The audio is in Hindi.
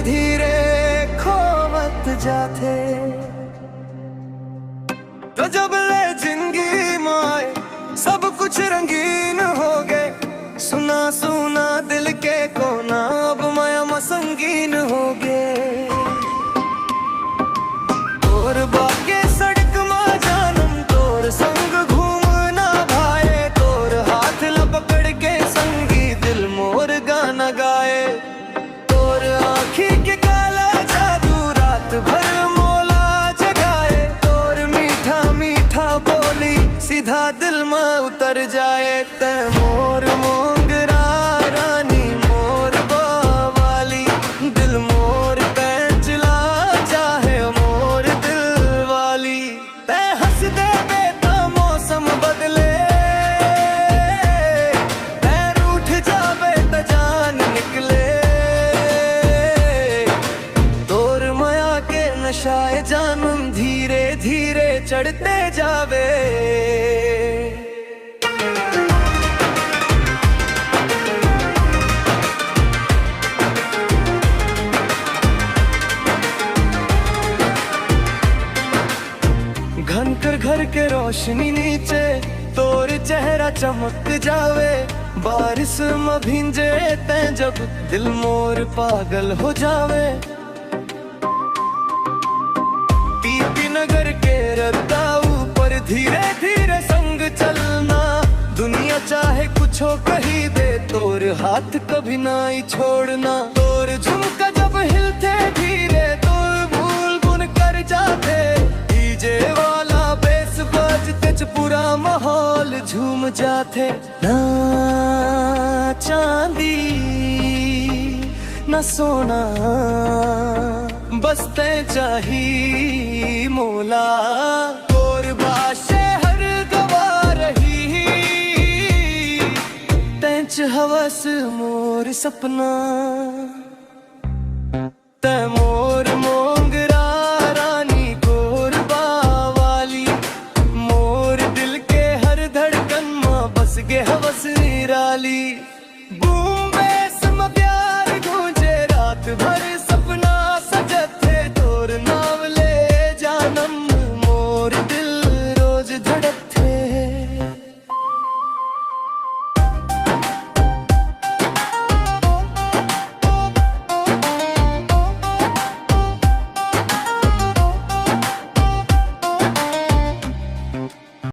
धीरे खोवत जाते। तो जब ले जिंदगी माए सब कुछ रंगीन हो गए, सुना सुना दिल के कोना अब माया संगीन हो गए। तोर बाके सड़क मा जानम तोर संग घूमना भाए, तोर हाथ लपकड़ के संगी दिल मोर गाना गाए। तोर आँखी के काला जादू रात भर मोला जगाए, तोर मीठा मीठा बोली सीधा दिल में उतर जाए। ते मोर मोंगरा रानी मोर बावाली, दिल मोर पैंचला चाहे मोर दिल वाली। ते हंस दे बेता मौसम बदले, ते रूठ जावे त जान निकले। तोर माया के नशाए जानम धीरे धीरे चढ़ते जावे। घनकर घर के रोशनी नीचे तोर चेहरा चमक जावे। बारिश में भींजे ते जब दिल मोर पागल हो जावे। पीपी नगर के रद्दा ऊपर धीरे धीरे संग चलना, दुनिया चाहे कुछ हो कही दे तोर हाथ कभी ना ही छोड़ना। तोर झुमका जब हिलते धीरे तोर भूल बुन कर जाते, डीजे वाला बेस बजते च पूरा माहौल झूम जाते। ना चांदी ना सोना बसते चाही मोला, तोर बाशे हर गवा रही तेंच हवस मोर सपना।